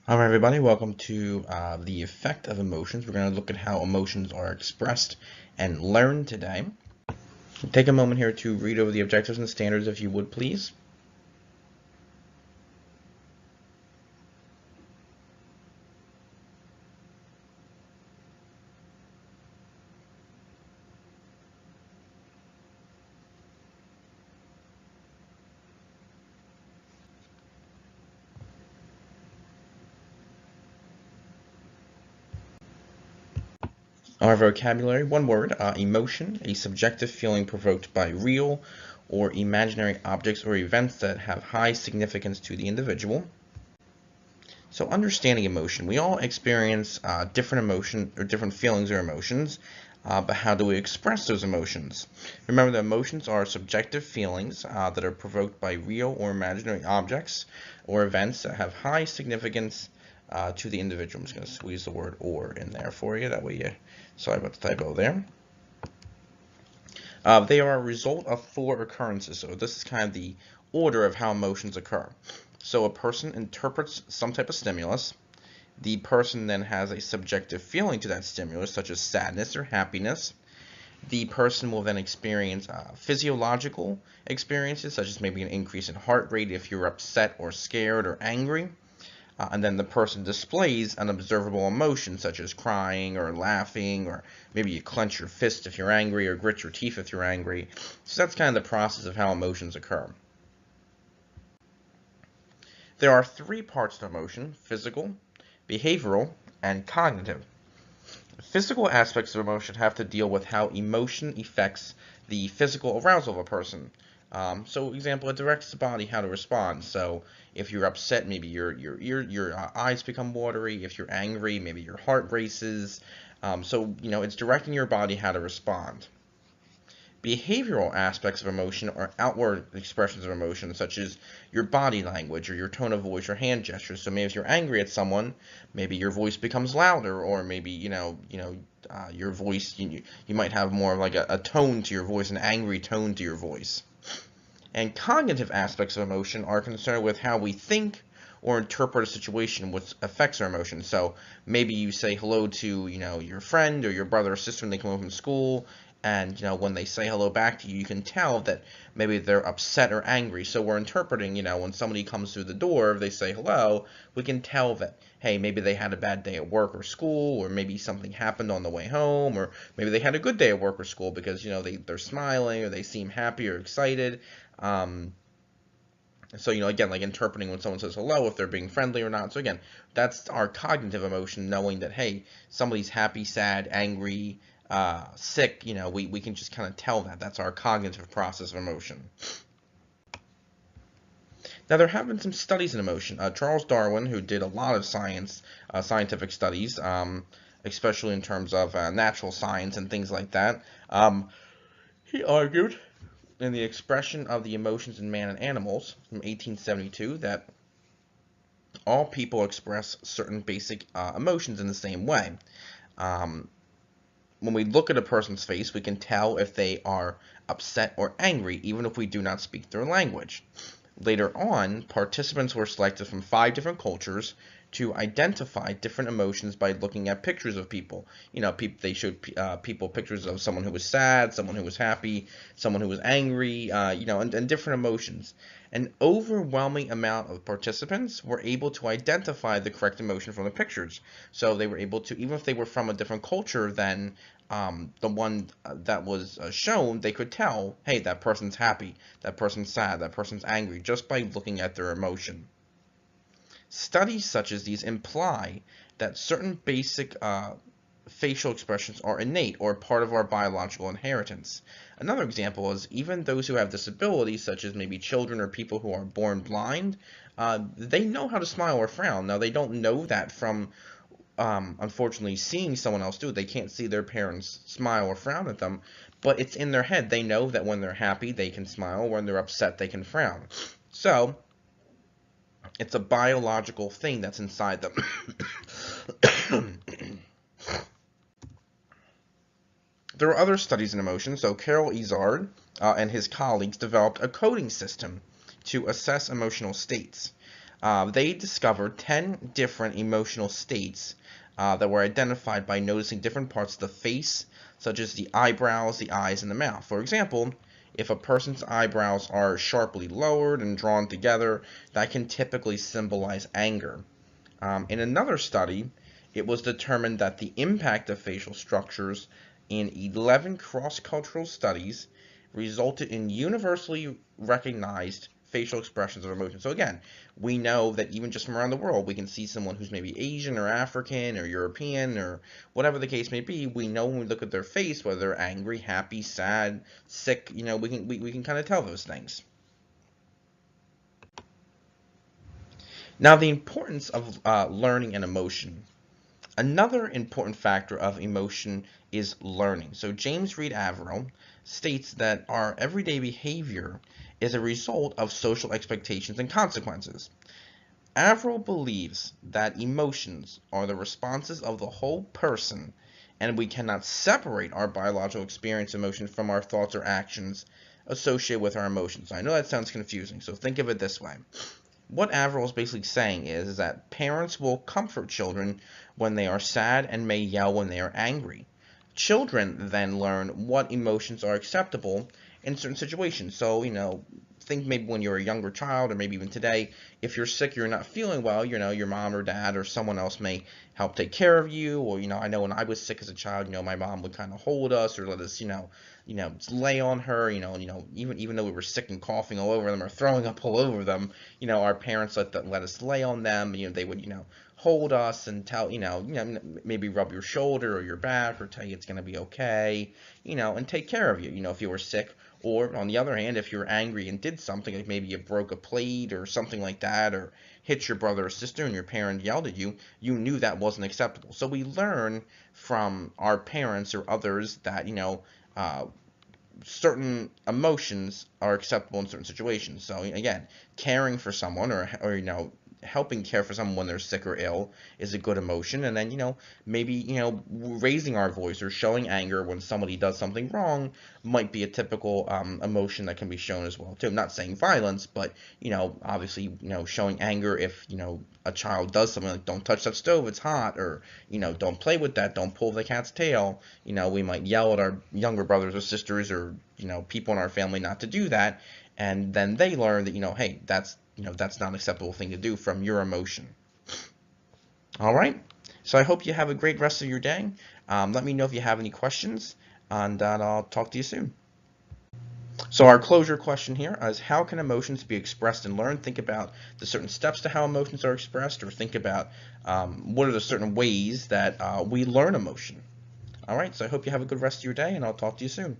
All right, everybody, welcome to the effect of emotions. We're going to look at how emotions are expressed and learned today. Take a moment here to read over the objectives and standards, if you would, please. Our vocabulary, one word, emotion, a subjective feeling provoked by real or imaginary objects or events that have high significance to the individual. So understanding emotion, we all experience different emotion or different feelings or emotions, but how do we express those emotions? Remember that emotions are subjective feelings that are provoked by real or imaginary objects or events that have high significance to the individual. I'm just going to squeeze the word "or" in there for you. That way, sorry about the typo there. They are a result of four occurrences. So this is kind of the order of how emotions occur. So a person interprets some type of stimulus. The person then has a subjective feeling to that stimulus, such as sadness or happiness. The person will then experience physiological experiences, such as maybe an increase in heart rate if you're upset or scared or angry. And then the person displays an observable emotion, such as crying or laughing, or maybe you clench your fist if you're angry, or grit your teeth if you're angry. So that's kind of the process of how emotions occur. There are three parts to emotion: physical, behavioral, and cognitive. Physical aspects of emotion have to deal with how emotion affects the physical arousal of a person. So, example, it directs the body how to respond. So, if you're upset, maybe your eyes become watery. If you're angry, maybe your heart races. So, it's directing your body how to respond. Behavioral aspects of emotion are outward expressions of emotion, such as your body language or your tone of voice or hand gestures. So maybe if you're angry at someone, maybe your voice becomes louder, or maybe your voice you might have more of like a tone to your voice, an angry tone to your voice. And cognitive aspects of emotion are concerned with how we think or interpret a situation, which affects our emotions. So maybe you say hello to your friend or your brother or sister when they come home from school, and when they say hello back to you, you can tell that maybe they're upset or angry. So we're interpreting, when somebody comes through the door, if they say hello, we can tell that, hey, maybe they had a bad day at work or school, or maybe something happened on the way home, or maybe they had a good day at work or school because they're smiling or they seem happy or excited. So, again, like interpreting when someone says hello, if they're being friendly or not. So again, that's our cognitive emotion, knowing that, hey, somebody's happy, sad, angry, sick. We can just kind of tell that. That's our cognitive process of emotion. Now, there have been some studies in emotion. Charles Darwin, who did a lot of scientific studies, especially in terms of natural science and things like that, he argued in the expression of the emotions in man and animals from 1872 that all people express certain basic emotions in the same way. Um, when we look at a person's face, we can tell if they are upset or angry, even if we do not speak their language. Later on, participants were selected from 5 different cultures to identify different emotions by looking at pictures of people. They showed people pictures of someone who was sad, someone who was happy, someone who was angry, and different emotions. An overwhelming amount of participants were able to identify the correct emotion from the pictures. So they were able to, even if they were from a different culture than the one that was shown, they could tell, hey, that person's happy, that person's sad, that person's angry, just by looking at their emotion. Studies such as these imply that certain basic facial expressions are innate or part of our biological inheritance. Another example is even those who have disabilities, such as maybe children or people who are born blind, they know how to smile or frown. Now, they don't know that from unfortunately seeing someone else do it. They can't see their parents smile or frown at them, but it's in their head. They know that when they're happy, they can smile. When they're upset, they can frown. So it's a biological thing that's inside them. There are other studies in emotion. So Carol Izard and his colleagues developed a coding system to assess emotional states. They discovered 10 different emotional states that were identified by noticing different parts of the face, such as the eyebrows, the eyes, and the mouth. For example, if a person's eyebrows are sharply lowered and drawn together, that can typically symbolize anger. In another study, it was determined that the impact of facial structures in 11 cross-cultural studies resulted in universally recognized facial expressions of emotion. So again, we know that even just from around the world, we can see someone who's maybe Asian or African or European or whatever the case may be. We know when we look at their face whether they're angry, happy, sad, sick. We can kind of tell those things. Now, the importance of learning and emotion. Another important factor of emotion is learning. So James Reed Averill states that our everyday behavior is a result of social expectations and consequences. Averill believes that emotions are the responses of the whole person, and we cannot separate our biological experience emotions from our thoughts or actions associated with our emotions. I know that sounds confusing, so think of it this way. What Averill is basically saying is that parents will comfort children when they are sad and may yell when they are angry. Children then learn what emotions are acceptable in certain situations. So, think maybe when you're a younger child, or maybe even today, if you're sick, you're not feeling well, your mom or dad or someone else may help take care of you. Or, I know when I was sick as a child, my mom would kind of hold us or let us, lay on her, even though we were sick and coughing all over them or throwing up all over them, our parents let us lay on them. They would, hold us and tell, maybe rub your shoulder or your back or tell you it's going to be okay, and take care of you, if you were sick. Or on the other hand, if you're angry and did something, like maybe you broke a plate or something like that, or hit your brother or sister and your parent yelled at you, you knew that wasn't acceptable. So we learn from our parents or others that, certain emotions are acceptable in certain situations. So again, caring for someone or helping care for someone when they're sick or ill is a good emotion. And then maybe raising our voice or showing anger when somebody does something wrong might be a typical emotion that can be shown as well too. I'm not saying violence, but obviously showing anger if a child does something like don't touch that stove, it's hot, or don't play with that, don't pull the cat's tail. We might yell at our younger brothers or sisters or people in our family not to do that, and then they learn that hey, that's not an acceptable thing to do from your emotion. All right, so I hope you have a great rest of your day. Let me know if you have any questions, and I'll talk to you soon. So our closure question here is, how can emotions be expressed and learned? Think about the certain steps to how emotions are expressed, or think about what are the certain ways that we learn emotion. All right, so I hope you have a good rest of your day, and I'll talk to you soon.